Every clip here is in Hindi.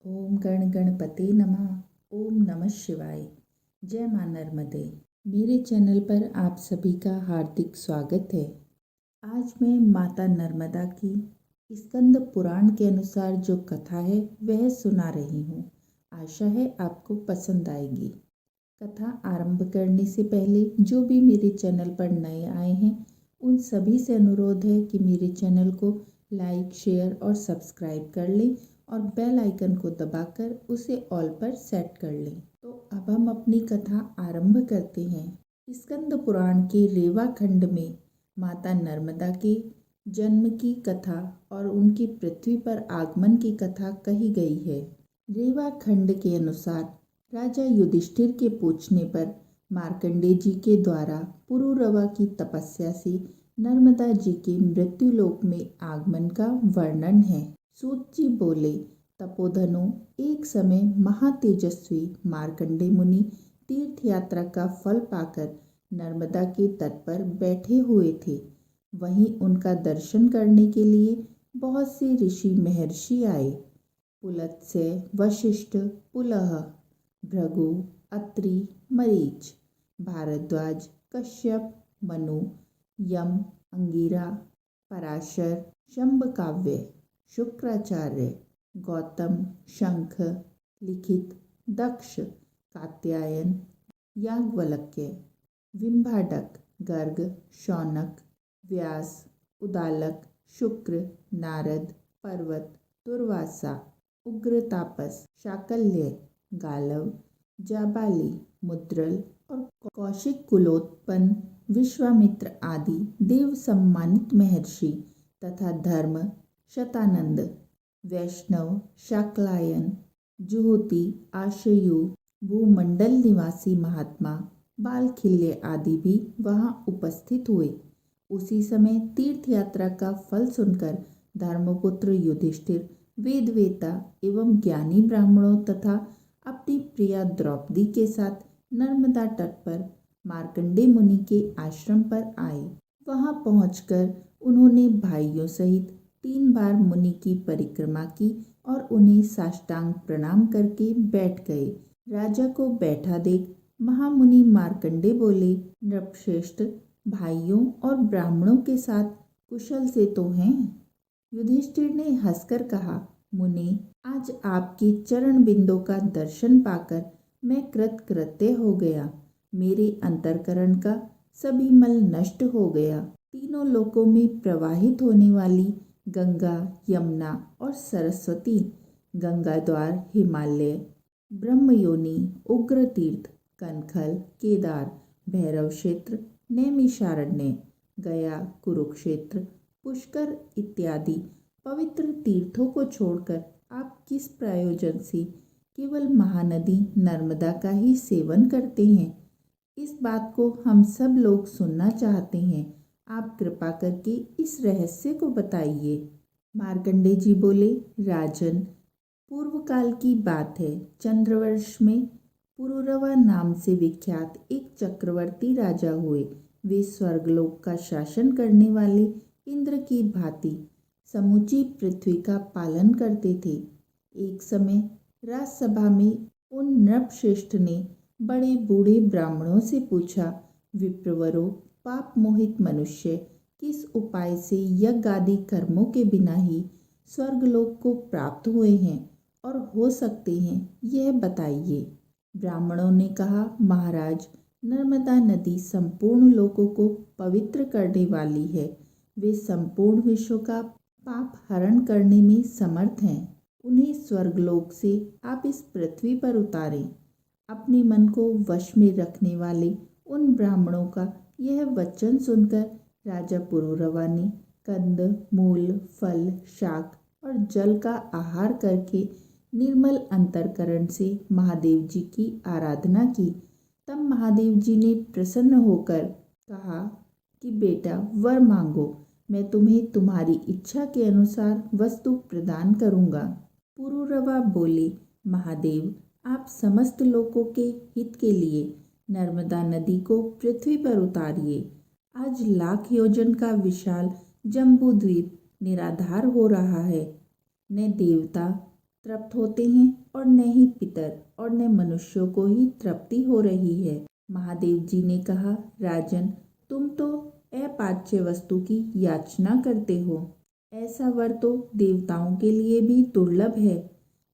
ओम गण गणपते नमः। ओम नमः शिवाय। जय मां नर्मदे। मेरे चैनल पर आप सभी का हार्दिक स्वागत है। आज मैं माता नर्मदा की स्कंद पुराण के अनुसार जो कथा है वह सुना रही हूँ। आशा है आपको पसंद आएगी। कथा आरंभ करने से पहले जो भी मेरे चैनल पर नए आए हैं उन सभी से अनुरोध है कि मेरे चैनल को लाइक, शेयर और सब्सक्राइब कर लें और बेल आइकन को दबाकर उसे ऑल पर सेट कर लें। तो अब हम अपनी कथा आरंभ करते हैं। स्कंद पुराण के रेवा खंड में माता नर्मदा के जन्म की कथा और उनकी पृथ्वी पर आगमन की कथा कही गई है। रेवा खंड के अनुसार राजा युधिष्ठिर के पूछने पर मार्कंडेय जी के द्वारा पुरुरवा की तपस्या से नर्मदा जी के मृत्युलोक में आगमन का वर्णन है। सूत जी बोले, तपोधनो, एक समय महातेजस्वी मार्कंडेय मुनि तीर्थ यात्रा का फल पाकर नर्मदा के तट पर बैठे हुए थे। वहीं उनका दर्शन करने के लिए बहुत से ऋषि महर्षि आए। पुलत्स्य, वशिष्ठ, पुलह, भृगु, अत्रि, मरीच, भारद्वाज, कश्यप, मनु, यम, अंगिरा, पराशर, शंभकाव्य, शुक्राचार्य, गौतम, शंख, लिखित, दक्ष, कात्यायन, याज्ञवल्क्य, विंभाडक, गर्ग, शौनक, व्यास, उदालक, शुक्र, नारद, पर्वत, दुर्वासा, उग्रतापस, शाकल्य, गालव, जाबाली, मुद्रल और कौशिक कुलोत्पन्न विश्वामित्र आदि देव सम्मानित महर्षि तथा धर्म, शतानंद, वैष्णव, शाक्लायन, जुहोती, आशयु, भूमंडल निवासी महात्मा, बालखिल्य आदि भी वहां उपस्थित हुए। उसी समय तीर्थ यात्रा का फल सुनकर धर्मपुत्र युधिष्ठिर वेदवेता एवं ज्ञानी ब्राह्मणों तथा अपनी प्रिया द्रौपदी के साथ नर्मदा तट पर मार्कंडेय मुनि के आश्रम पर आए। वहां पहुंचकर उन्होंने भाइयों सहित 3 बार मुनि की परिक्रमा की और उन्हें साष्टांग प्रणाम करके बैठ गए। राजा को बैठा देख महामुनि मार्कंडेय बोले, नृपश्रेष्ठ, भाइयों और ब्राह्मणों के साथ कुशल से तो हैं? युधिष्ठिर ने हंसकर कहा, मुनि, आज आपके चरण बिंदों का दर्शन पाकर मैं कृतकृत्य हो गया। मेरे अंतःकरण का सभी मल नष्ट हो गया। तीनों लोकों में प्रवाहित होने वाली गंगा, यमुना और सरस्वती, गंगा द्वार हिमालय, ब्रह्मयोनि, उग्र तीर्थ, कनखल, केदार, भैरव क्षेत्र, नैमिषारण्य, गया, कुरुक्षेत्र, पुष्कर इत्यादि पवित्र तीर्थों को छोड़कर आप किस प्रयोजन से केवल महानदी नर्मदा का ही सेवन करते हैं? इस बात को हम सब लोग सुनना चाहते हैं। आप कृपा करके इस रहस्य को बताइए। मार्कंडेय जी बोले, राजन, पूर्व काल की बात है। चंद्रवर्ष में पुरुरवा नाम से विख्यात एक चक्रवर्ती राजा हुए। वे स्वर्गलोक का शासन करने वाले इंद्र की भांति समूची पृथ्वी का पालन करते थे। एक समय राजसभा में उन नृपश्रेष्ठ ने बड़े बूढ़े ब्राह्मणों से पूछा, विप्रवरों, पाप मोहित मनुष्य किस उपाय से यज्ञ आदि कर्मों के बिना ही स्वर्गलोक को प्राप्त हुए हैं और हो सकते हैं, यह बताइए। ब्राह्मणों ने कहा, महाराज, नर्मदा नदी संपूर्ण लोकों को पवित्र करने वाली है। वे संपूर्ण विश्व का पाप हरण करने में समर्थ हैं। उन्हें स्वर्गलोक से आप इस पृथ्वी पर उतारें। अपने मन को वश में रखने वाले उन ब्राह्मणों का यह वचन सुनकर राजा पुरुरवा ने कंद, मूल, फल, शाक और जल का आहार करके निर्मल अंतःकरण से महादेव जी की आराधना की। तब महादेव जी ने प्रसन्न होकर कहा कि बेटा, वर मांगो, मैं तुम्हें तुम्हारी इच्छा के अनुसार वस्तु प्रदान करूंगा। पुरुरवा बोले, महादेव, आप समस्त लोगों के हित के लिए नर्मदा नदी को पृथ्वी पर उतारिए। आज लाख योजन का विशाल जम्बू द्वीप निराधार हो रहा है। न देवता, तृप्त होते हैं और न ही पितर और न मनुष्यों को ही तृप्ति हो रही है। महादेव जी ने कहा, राजन, तुम तो अपाच्य वस्तु की याचना करते हो। ऐसा वर तो देवताओं के लिए भी दुर्लभ है।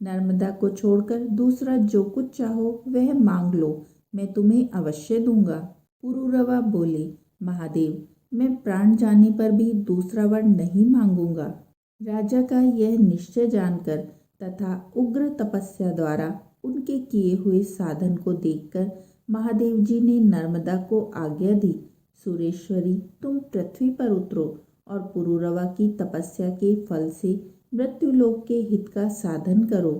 नर्मदा को छोड़कर दूसरा जो कुछ चाहो वह मांग लो, मैं तुम्हें अवश्य दूंगा। पुरूरवा बोले, महादेव, मैं प्राण जाने पर भी दूसरा वर नहीं मांगूंगा। राजा का यह निश्चय जानकर तथा उग्र तपस्या द्वारा उनके किए हुए साधन को देखकर महादेव जी ने नर्मदा को आज्ञा दी, सुरेश्वरी, तुम पृथ्वी पर उतरो और पुरूरवा की तपस्या के फल से मृत्युलोक के हित का साधन करो।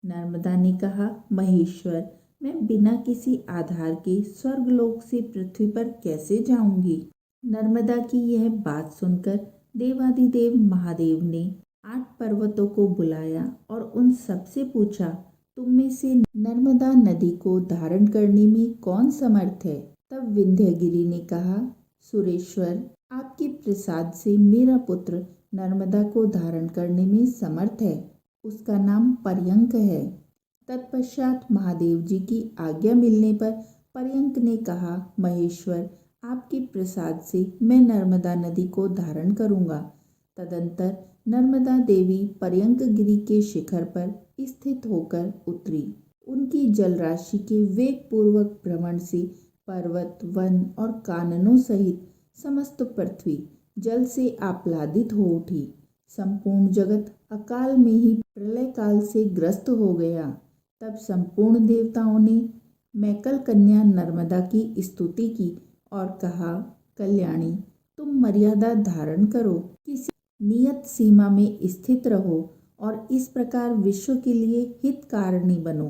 नर्मदा ने कहा, महेश्वर, मैं बिना किसी आधार के स्वर्गलोक से पृथ्वी पर कैसे जाऊंगी। नर्मदा की यह बात सुनकर देवादिदेव महादेव ने 8 पर्वतों को बुलाया और उन सबसे पूछा, तुम में से नर्मदा नदी को धारण करने में कौन समर्थ है। तब विंध्यगिरि ने कहा, सुरेश्वर, आपके प्रसाद से मेरा पुत्र नर्मदा को धारण करने में समर्थ है। उसका नाम पर्यंक है। तत्पश्चात महादेव जी की आज्ञा मिलने पर पर्यंक ने कहा, महेश्वर, आपके प्रसाद से मैं नर्मदा नदी को धारण करूंगा। तदंतर नर्मदा देवी पर्यंक गिरी के शिखर पर स्थित होकर उतरी। उनकी जलराशि के वेगपूर्वक भ्रमण से पर्वत, वन और काननों सहित समस्त पृथ्वी जल से आह्लादित हो उठी। संपूर्ण जगत अकाल में ही प्रलय काल से ग्रस्त हो गया। तब संपूर्ण देवताओं ने मैकल कन्या नर्मदा की स्तुति की और कहा, कल्याणी, तुम मर्यादा धारण करो, किसी नियत सीमा में स्थित रहो और इस प्रकार विश्व के लिए हितकारिणी बनो।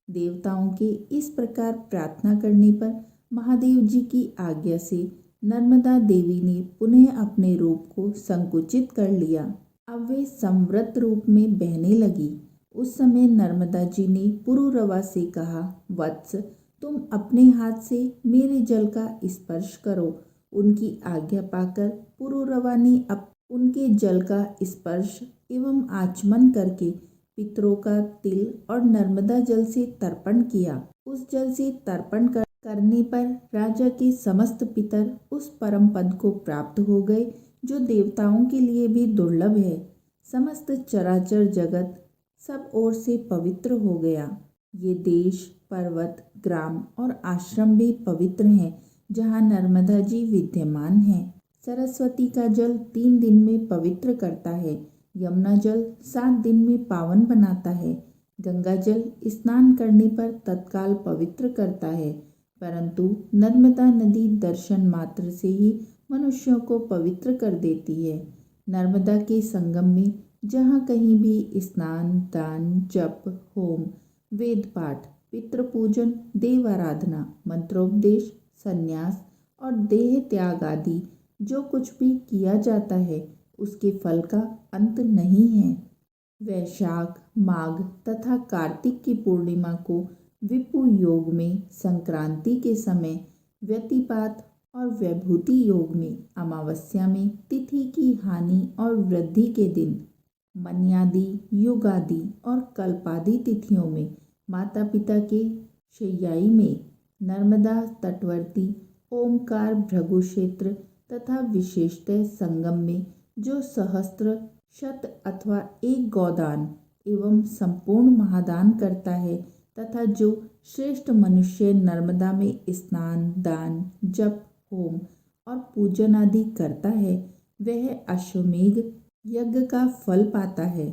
देवताओं के इस प्रकार प्रार्थना करने पर महादेव जी की आज्ञा से नर्मदा देवी ने पुनः अपने रूप को संकुचित कर लिया। अब वे संवृत रूप में बहने लगी। उस समय नर्मदा जी ने पुरूरवा से कहा, वत्स, तुम अपने हाथ से मेरे जल का स्पर्श करो। उनकी आज्ञा पाकर पुरूरवा ने उनके जल का स्पर्श एवं आचमन करके पितरों का तिल और नर्मदा जल से तर्पण किया। उस जल से तर्पण करने पर राजा के समस्त पितर उस परम पद को प्राप्त हो गए जो देवताओं के लिए भी दुर्लभ है। समस्त चराचर जगत सब ओर से पवित्र हो गया। ये देश, पर्वत, ग्राम और आश्रम भी पवित्र हैं जहाँ नर्मदा जी विद्यमान हैं। सरस्वती का जल 3 दिन में पवित्र करता है। यमुना जल 7 दिन में पावन बनाता है। गंगा जल स्नान करने पर तत्काल पवित्र करता है, परंतु नर्मदा नदी दर्शन मात्र से ही मनुष्यों को पवित्र कर देती है। नर्मदा के संगम में जहाँ कहीं भी स्नान, दान, जप, होम, वेद पाठ, पितृ पूजन, देव आराधना, मंत्रोपदेश, संन्यास और देह त्याग आदि जो कुछ भी किया जाता है उसके फल का अंत नहीं है। वैशाख, माघ तथा कार्तिक की पूर्णिमा को विपु योग में, संक्रांति के समय व्यतिपात और वैभूति योग में, अमावस्या में तिथि की हानि और वृद्धि के दिन, मन्यादि, युगादि और कल्पादि तिथियों में, माता पिता के शैयाई में, नर्मदा तटवर्ती ओमकार भृगु क्षेत्र तथा विशेषतः संगम में जो सहस्त्र, शत अथवा 1 गौदान एवं संपूर्ण महादान करता है तथा जो श्रेष्ठ मनुष्य नर्मदा में स्नान, दान, जप, होम और पूजन आदि करता है वह अश्वमेघ यज्ञ का फल पाता है।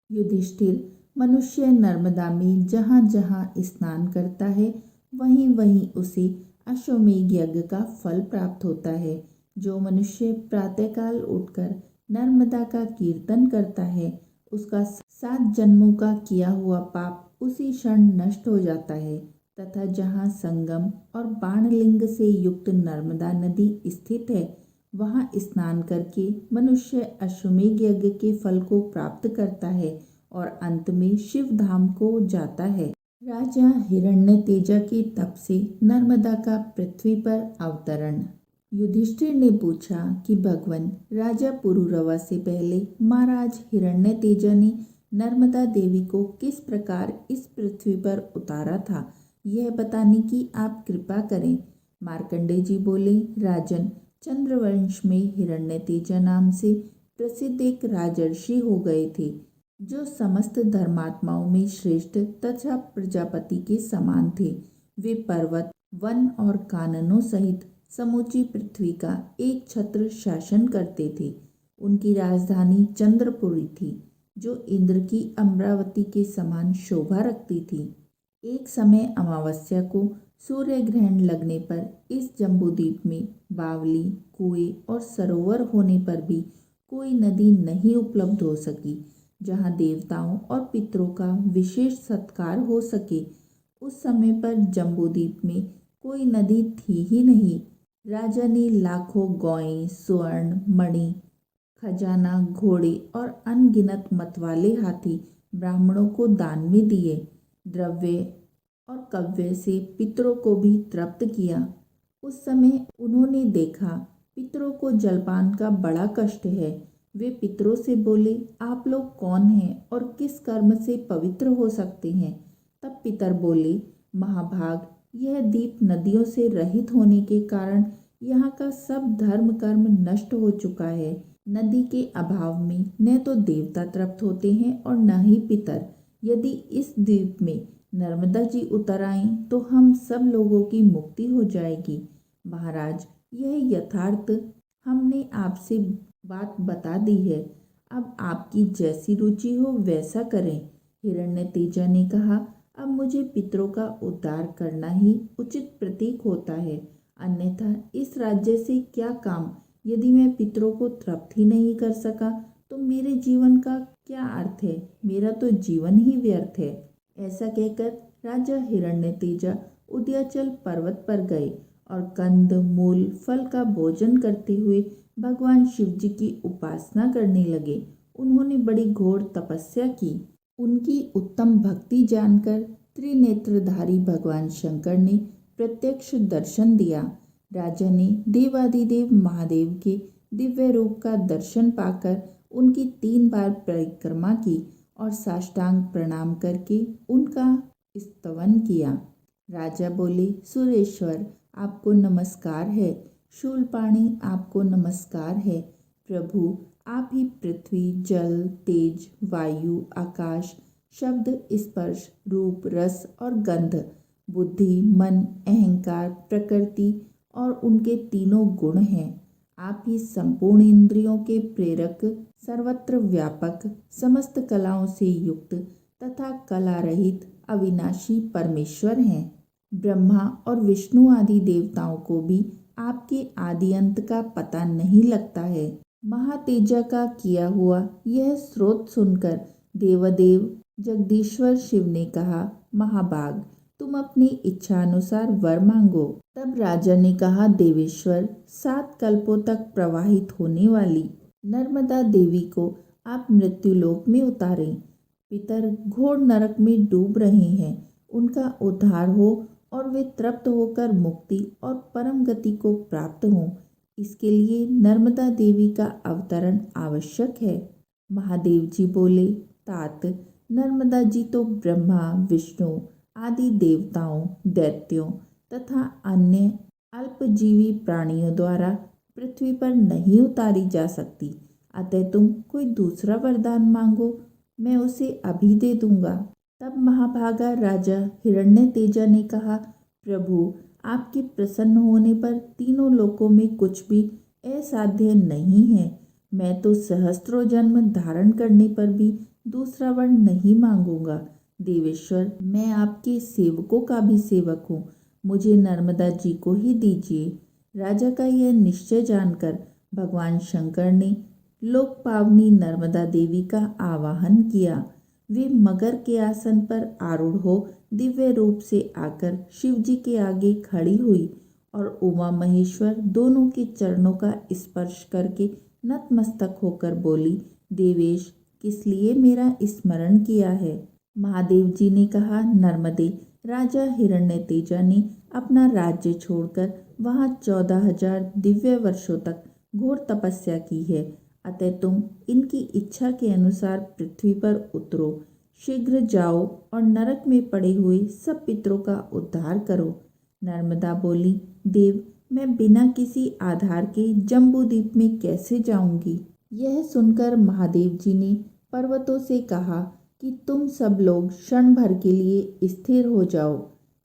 युधिष्ठिर, मनुष्य नर्मदा में जहाँ जहाँ स्नान करता है वहीं वहीं उसे अश्वमेघ यज्ञ का फल प्राप्त होता है। जो मनुष्य प्रातःकाल उठकर नर्मदा का कीर्तन करता है उसका 7 जन्मों का किया हुआ पाप उसी क्षण नष्ट हो जाता है तथा जहाँ संगम और बाणलिंग से युक्त नर्मदा नदी स्थित है वहाँ स्नान करके मनुष्य अश्वमेघ यज्ञ के फल को प्राप्त करता है और अंत में शिव धाम को जाता है। राजा हिरण्यतेजा के तप से नर्मदा का पृथ्वी पर अवतरण। युधिष्ठिर ने पूछा कि भगवन, राजा पुरूरवा से पहले महाराज हिरण्यतेजा ने नर्मदा देवी को किस प्रकार इस पृथ्वी पर उतारा था, यह बताने की आप कृपा करें। मार्कंडेय जी बोले, राजन, चंद्रवंश में हिरण्यतेजा नाम से प्रसिद्ध एक राजर्षि हो गए थे, जो समस्त धर्मात्माओं में श्रेष्ठ तथा प्रजापति के समान थे। वे पर्वत, वन और काननों सहित समूची पृथ्वी का एक छत्र शासन करते थे। उनकी राजधानी चंद्रपुरी थी, जो इंद्र की अमरावती के समान शोभा रखती थी। एक समय अमावस्या को सूर्य ग्रहण लगने पर इस जम्बूद्वीप में बावली, कुएं और सरोवर होने पर भी कोई नदी नहीं उपलब्ध हो सकी जहाँ देवताओं और पितरों का विशेष सत्कार हो सके। उस समय पर जम्बूद्वीप में कोई नदी थी ही नहीं। राजा ने लाखों गौएं, स्वर्ण, मणि, खजाना, घोड़े और अनगिनत मतवाले हाथी ब्राह्मणों को दान में दिए। द्रव्य और कव्य से पितरों को भी तृप्त किया। उस समय उन्होंने देखा पितरों को जलपान का बड़ा कष्ट है। वे पितरों से बोले, आप लोग कौन हैं और किस कर्म से पवित्र हो सकते हैं? तब पितर बोले, महाभाग, यह द्वीप नदियों से रहित होने के कारण यहाँ का सब धर्म कर्म नष्ट हो चुका है। नदी के अभाव में न तो देवता तृप्त होते हैं और न ही पितर। यदि इस द्वीप में नर्मदा जी उतर आएं तो हम सब लोगों की मुक्ति हो जाएगी। महाराज, यह यथार्थ हमने आपसे बात बता दी है। अब आपकी जैसी रुचि हो वैसा करें। हिरण्यतेजा ने कहा, अब मुझे पितरों का उद्धार करना ही उचित प्रतीक होता है, अन्यथा इस राज्य से क्या काम। यदि मैं पितरों को तृप्त ही नहीं कर सका तो मेरे जीवन का क्या अर्थ है? मेरा तो जीवन ही व्यर्थ है। ऐसा कहकर राजा हिरण्यतेजा उदयाचल पर्वत पर गए और कंद मूल फल का भोजन करते हुए भगवान शिव जी की उपासना करने लगे। उन्होंने बड़ी घोर तपस्या की। उनकी उत्तम भक्ति जानकर त्रिनेत्रधारी भगवान शंकर ने प्रत्यक्ष दर्शन दिया। राजा ने देवाधिदेव महादेव के दिव्य रूप का दर्शन पाकर उनकी 3 बार परिक्रमा की और साष्टांग प्रणाम करके उनका स्तवन किया। राजा बोले, सुरेश्वर, आपको नमस्कार है। शूलपाणी, आपको नमस्कार है। प्रभु, आप ही पृथ्वी, जल, तेज, वायु, आकाश, शब्द, स्पर्श, रूप, रस और गंध, बुद्धि, मन, अहंकार, प्रकृति और उनके तीनों गुण हैं। आप ही संपूर्ण इंद्रियों के प्रेरक, सर्वत्र व्यापक, समस्त कलाओं से युक्त तथा कला रहित अविनाशी परमेश्वर हैं। ब्रह्मा और विष्णु आदि देवताओं को भी आपके आदि अंत का पता नहीं लगता है। महातेजा का किया हुआ यह स्रोत सुनकर देवदेव जगदीश्वर शिव ने कहा, महाभाग, तुम अपनी इच्छा अनुसार वर मांगो। तब राजा ने कहा, देवेश्वर, 7 कल्पों तक प्रवाहित होने वाली नर्मदा देवी को आप मृत्युलोक में उतारें। पितर घोर नरक में डूब रहे हैं, उनका उद्धार हो और वे तृप्त होकर मुक्ति और परम गति को प्राप्त हों। इसके लिए नर्मदा देवी का अवतरण आवश्यक है। महादेव जी बोले, तात, नर्मदा जी तो ब्रह्मा, विष्णु आदि देवताओं, दैत्यों तथा अन्य अल्पजीवी प्राणियों द्वारा पृथ्वी पर नहीं उतारी जा सकती। अतः तुम कोई दूसरा वरदान मांगो, मैं उसे अभी दे दूंगा। तब महाभागा राजा हिरण्यतेजा ने कहा, प्रभु, आपके प्रसन्न होने पर तीनों लोकों में कुछ भी असाध्य नहीं है। मैं तो सहस्त्रों जन्म धारण करने पर भी दूसरा वर नहीं मांगूंगा। देवेश्वर, मैं आपके सेवकों का भी सेवक हूँ, मुझे नर्मदा जी को ही दीजिए। राजा का यह निश्चय जानकर भगवान शंकर ने लोक पावनी नर्मदा देवी का आवाहन किया। वे मगर के आसन पर आरूढ़ हो दिव्य रूप से आकर शिव जी के आगे खड़ी हुई और उमा महेश्वर दोनों के चरणों का स्पर्श करके नतमस्तक होकर बोली, देवेश, किस लिए मेरा स्मरण किया है? महादेव जी ने कहा, नर्मदे, राजा हिरण्यतेजा ने अपना राज्य छोड़कर वहाँ 14,000 दिव्य वर्षों तक घोर तपस्या की है। अतः तुम इनकी इच्छा के अनुसार पृथ्वी पर उतरो, शीघ्र जाओ और नरक में पड़े हुए सब पितरों का उद्धार करो। नर्मदा बोली, देव, मैं बिना किसी आधार के जम्बूद्वीप में कैसे जाऊंगी? यह सुनकर महादेव जी ने पर्वतों से कहा कि तुम सब लोग क्षण भर के लिए स्थिर हो जाओ,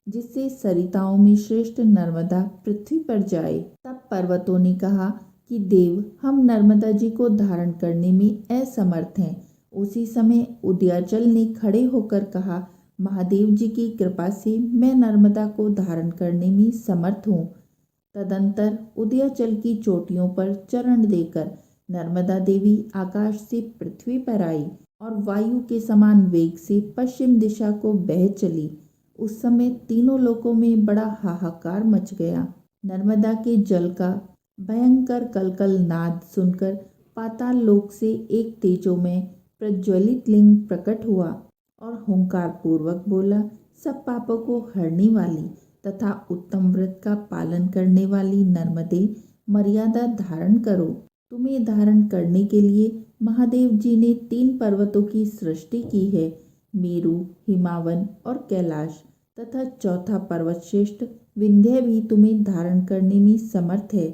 जिससे सरिताओं में श्रेष्ठ नर्मदा पृथ्वी पर जाए। तब पर्वतों ने कहा कि देव, हम नर्मदा जी को धारण करने में असमर्थ हैं। उसी समय उदयाचल ने खड़े होकर कहा, महादेव जी की कृपा से मैं नर्मदा को धारण करने में समर्थ हूँ। तदंतर उदयाचल की चोटियों पर चरण देकर नर्मदा देवी आकाश से पृथ्वी पर आई और वायु के समान वेग से पश्चिम दिशा को बह चली। उस समय तीनों लोकों में बड़ा हाहाकार मच गया। नर्मदा के जल का भयंकर कलकल नाद सुनकर पाताल लोक से एक तेजोमय प्रज्वलित लिंग प्रकट हुआ और हुंकार पूर्वक बोला, सब पापों को हरने वाली तथा उत्तम व्रत का पालन करने वाली नर्मदे, मर्यादा धारण करो। तुम्हें धारण करने के लिए महादेव जी ने 3 पर्वतों की सृष्टि की है, मेरु, हिमावन और कैलाश, तथा चौथा पर्वत श्रेष्ठ विंध्य भी तुम्हें धारण करने में समर्थ है।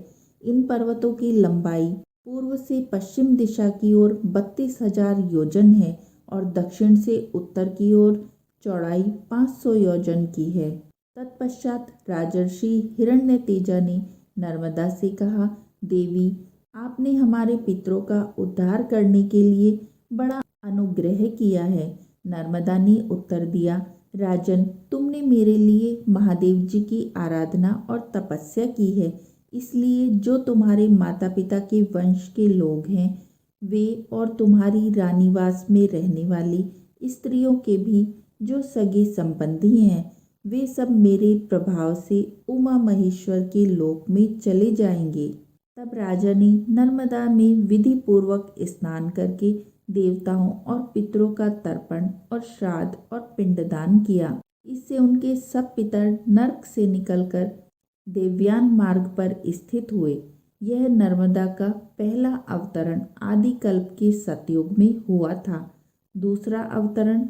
इन पर्वतों की लंबाई पूर्व से पश्चिम दिशा की ओर 32,000 योजन है और दक्षिण से उत्तर की ओर चौड़ाई 500 योजन की है। तत्पश्चात राजर्षि हिरण्यतेजा ने नर्मदा से कहा, देवी, आपने हमारे पितरों का उद्धार करने के लिए बड़ा अनुग्रह किया है। नर्मदा ने उत्तर दिया, राजन, तुमने मेरे लिए महादेव जी की आराधना और तपस्या की है, इसलिए जो तुम्हारे माता पिता के वंश के लोग हैं वे और तुम्हारी रानीवास में रहने वाली स्त्रियों के भी जो सगे संबंधी हैं वे सब मेरे प्रभाव से उमा महेश्वर के लोक में चले जाएंगे। तब राजा ने नर्मदा में विधि पूर्वक स्नान करके देवताओं और पितरों का तर्पण और श्राद्ध और पिंडदान किया। इससे उनके सब पितर नरक से निकलकर देवयान मार्ग पर स्थित हुए। यह नर्मदा का पहला अवतरण आदि कल्प के सतयुग में हुआ था। दूसरा अवतरण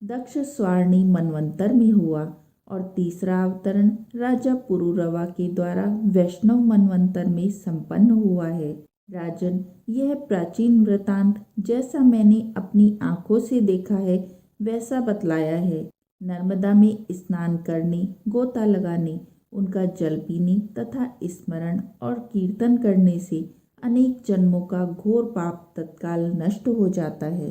दक्ष स्वार्णी मनवंतर में हुआ और तीसरा अवतरण राजा पुरुरवा के द्वारा वैष्णव मनवंतर में संपन्न हुआ है। राजन, यह प्राचीन वृतांत जैसा मैंने अपनी आंखों से देखा है वैसा बतलाया है। नर्मदा में स्नान करने, गोता लगाने, उनका जल पीने तथा स्मरण और कीर्तन करने से अनेक जन्मों का घोर पाप तत्काल नष्ट हो जाता है।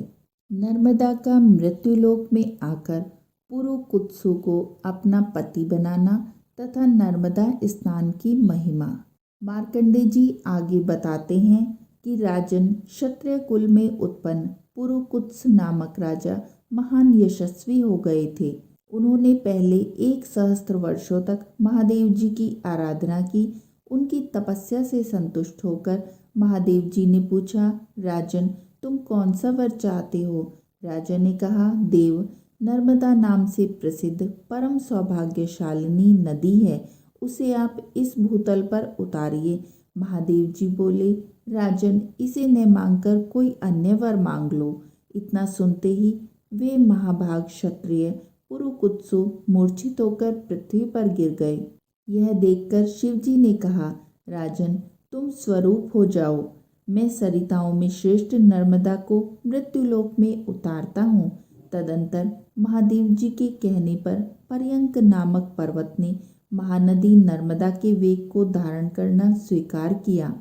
नर्मदा का मृत्युलोक में आकर पुरुकुत्सु को अपना पति बनाना तथा नर्मदा स्नान की महिमा। मार्कंडेय जी आगे बताते हैं कि राजन, क्षत्रिय कुल में उत्पन्न पुरुकुत्स नामक राजा महान यशस्वी हो गए थे। उन्होंने पहले 1 सहस्त्र वर्षों तक महादेव जी की आराधना की। उनकी तपस्या से संतुष्ट होकर महादेव जी ने पूछा, राजन, तुम कौन सा वर चाहते हो? राजा ने कहा, देव, नर्मदा नाम से प्रसिद्ध परम सौभाग्यशालिनी नदी है, उसे आप इस भूतल पर उतारिए। महादेव जी बोले, राजन, इसे न मांगकर कोई अन्य वर मांग लो। इतना सुनते ही वे महाभाग क्षत्रिय पुरुकुत्सु मूर्छित होकर पृथ्वी पर गिर गए। यह देखकर शिवजी ने कहा, राजन, तुम स्वरूप हो जाओ। मैं सरिताओं में श्रेष्ठ नर्मदा को मृत्युलोक में उतारता हूँ। तदंतर महादेव जी के कहने पर पर्यंक नामक पर्वत ने महानदी नर्मदा के वेग को धारण करना स्वीकार किया।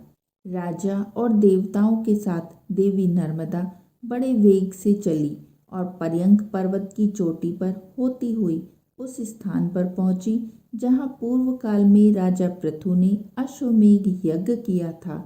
राजा और देवताओं के साथ देवी नर्मदा बड़े वेग से चली और पर्यंक पर्वत की चोटी पर होती हुई उस स्थान पर पहुंची जहां पूर्व काल में राजा पृथु ने अश्वमेघ यज्ञ किया था।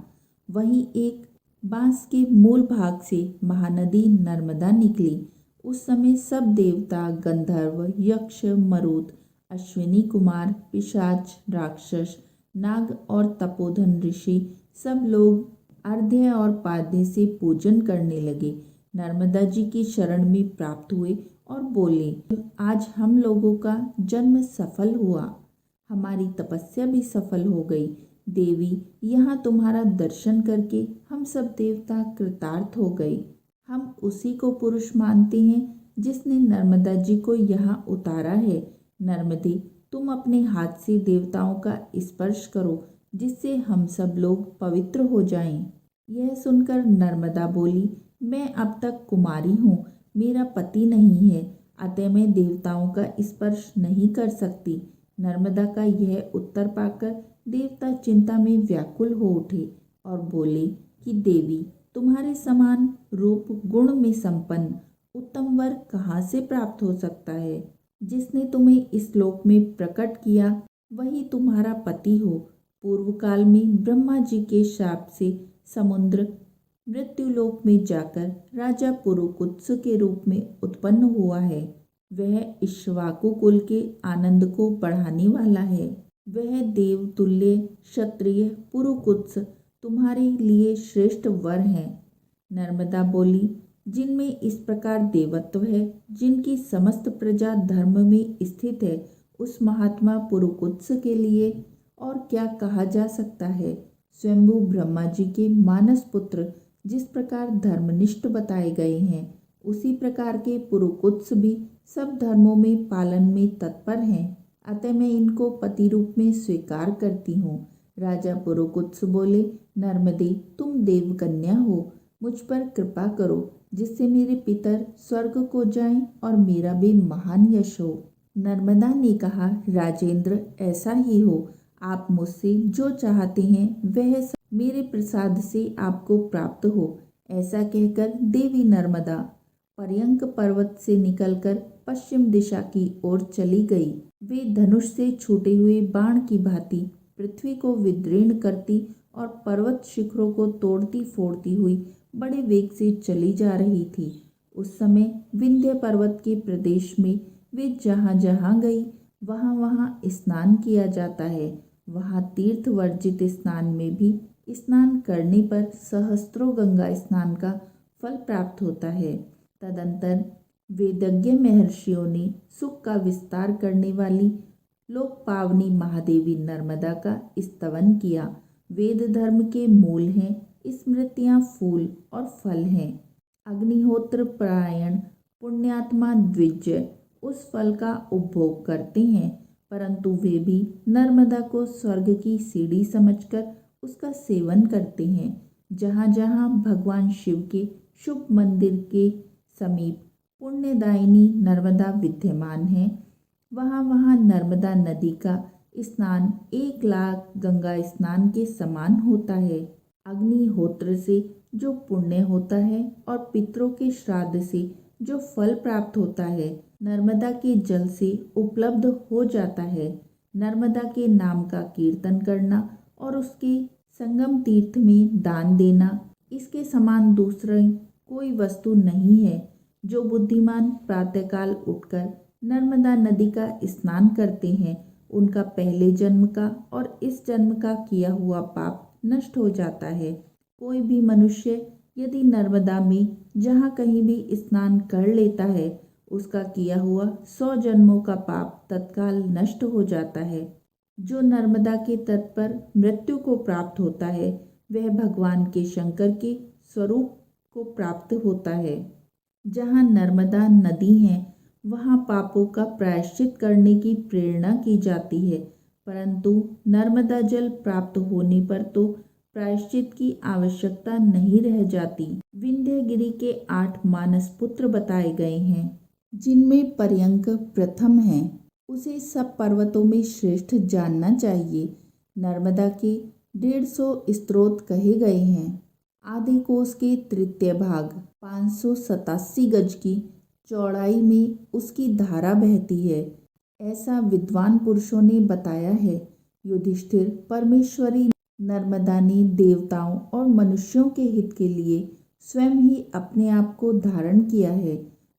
वहीं एक बांस के मूल भाग से महानदी नर्मदा निकली। उस समय सब देवता, गंधर्व, यक्ष, मरुत, अश्विनी कुमार, पिशाच, राक्षस, नाग और तपोधन ऋषि सब लोग अर्घ्य और पाद्य से पूजन करने लगे। नर्मदा जी की शरण में प्राप्त हुए और बोले, आज हम लोगों का जन्म सफल हुआ, हमारी तपस्या भी सफल हो गई। देवी, यहाँ तुम्हारा दर्शन करके हम सब देवता कृतार्थ हो गए। हम उसी को पुरुष मानते हैं जिसने नर्मदा जी को यहाँ उतारा है। नर्मदे, तुम अपने हाथ से देवताओं का स्पर्श करो जिससे हम सब लोग पवित्र हो जाएं। यह सुनकर नर्मदा बोली, मैं अब तक कुमारी हूँ, मेरा पति नहीं है, अतः मैं देवताओं का स्पर्श नहीं कर सकती। नर्मदा का यह उत्तर पाकर देवता चिंता में व्याकुल हो उठे और बोले कि देवी, तुम्हारे समान रूप गुण में संपन्न उत्तम वर कहाँ से प्राप्त हो सकता है। जिसने तुम्हें इस लोक में प्रकट किया वही तुम्हारा पति हो। पूर्व काल में ब्रह्मा जी के शाप से समुद्र मृत्युलोक में जाकर राजा पुरुकुत्स के रूप में उत्पन्न हुआ है। वह इक्ष्वाकु कुल के आनंद को बढ़ाने वाला है। वह देवतुल्य क्षत्रिय पुरुकुत्स तुम्हारे लिए श्रेष्ठ वर हैं। नर्मदा बोली, जिनमें इस प्रकार देवत्व है, जिनकी समस्त प्रजा धर्म में स्थित है, उस महात्मा पुरुकुत्स के लिए और क्या कहा जा सकता है। स्वयंभू ब्रह्मा जी के मानस पुत्र जिस प्रकार धर्मनिष्ठ बताए गए हैं, उसी प्रकार के पुरुकुत्स भी सब धर्मों में पालन में तत्पर हैं। अतः मैं इनको पति रूप में स्वीकार करती हूँ। राजा पुरुकुत्स बोले, नर्मदे, तुम देवकन्या हो, मुझ पर कृपा करो जिससे मेरे पितर स्वर्ग को जाएं और मेरा भी महान यश हो। नर्मदा ने कहा, राजेंद्र, ऐसा ही हो। आप मुझसे जो चाहते हैं वह सब मेरे प्रसाद से आपको प्राप्त हो। ऐसा कहकर देवी नर्मदा पर्यंक पर्वत से निकलकर पश्चिम दिशा की ओर चली गई। वे धनुष से छूटे हुए बाण की भांति पृथ्वी को विदीर्ण करती और पर्वत शिखरों को तोड़ती फोड़ती हुई बड़े वेग से चली जा रही थी। उस समय विंध्य पर्वत के प्रदेश में वे जहाँ जहाँ गई वहाँ वहाँ स्नान किया जाता है। वहाँ तीर्थ वर्जित स्नान में भी स्नान करने पर सहस्त्रों गंगा स्नान का फल प्राप्त होता है। तदंतर वेदज्ञ महर्षियों ने सुख का विस्तार करने वाली लोक पावनी महादेवी नर्मदा का स्तवन किया। वेद धर्म के मूल हैं, स्मृतियाँ फूल और फल हैं। अग्निहोत्र परायण पुण्यात्मा द्विजय उस फल का उपभोग करते हैं, परंतु वे भी नर्मदा को स्वर्ग की सीढ़ी समझकर उसका सेवन करते हैं। जहाँ जहाँ भगवान शिव के शुभ मंदिर के समीप पुण्यदायिनी नर्मदा विद्यमान है, वहाँ वहाँ नर्मदा नदी का स्नान 1,00,000 गंगा स्नान के समान होता है। अग्निहोत्र से जो पुण्य होता है और पितरों के श्राद्ध से जो फल प्राप्त होता है, नर्मदा के जल से उपलब्ध हो जाता है। नर्मदा के नाम का कीर्तन करना और उसके संगम तीर्थ में दान देना, इसके समान दूसरी कोई वस्तु नहीं है। जो बुद्धिमान प्रातःकाल उठकर नर्मदा नदी का स्नान करते हैं, उनका पहले जन्म का और इस जन्म का किया हुआ पाप नष्ट हो जाता है। कोई भी मनुष्य यदि नर्मदा में जहाँ कहीं भी स्नान कर लेता है, उसका किया हुआ 100 जन्मों का पाप तत्काल नष्ट हो जाता है। जो नर्मदा के तट पर मृत्यु को प्राप्त होता है, वह भगवान के शंकर के स्वरूप को प्राप्त होता है। जहाँ नर्मदा नदी है, वहाँ पापों का प्रायश्चित करने की प्रेरणा की जाती है, परंतु नर्मदा जल प्राप्त होने पर तो प्रायश्चित की आवश्यकता नहीं रह जाती। विंध्यगिरि के 8 मानस पुत्र बताए गए हैं, जिनमें पर्यंक प्रथम है। उसे सब पर्वतों में श्रेष्ठ जानना चाहिए। नर्मदा के 150 स्रोत कहे गए हैं। आधे कोस के तृतीय भाग 587 गज की चौड़ाई में उसकी धारा बहती है, ऐसा विद्वान पुरुषों ने बताया है। युधिष्ठिर, परमेश्वरी नर्मदा ने देवताओं और मनुष्यों के हित के लिए स्वयं ही अपने आप को धारण किया है।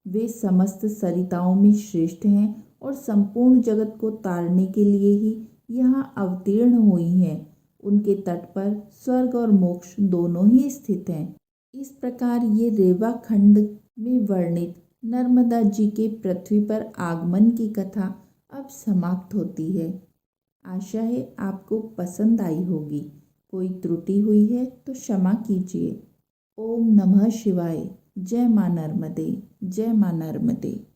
वे समस्त सरिताओं में श्रेष्ठ हैं और संपूर्ण जगत को तारने के लिए ही यहाँ अवतीर्ण हुई हैं। उनके तट पर स्वर्ग और मोक्ष दोनों ही स्थित हैं। इस प्रकार ये रेवा खंड में वर्णित नर्मदा जी के पृथ्वी पर आगमन की कथा अब समाप्त होती है। आशा है आपको पसंद आई होगी। कोई त्रुटि हुई है तो क्षमा कीजिए। ओम नमः शिवाय। जय मां नर्मदे। जय मां नर्मदे।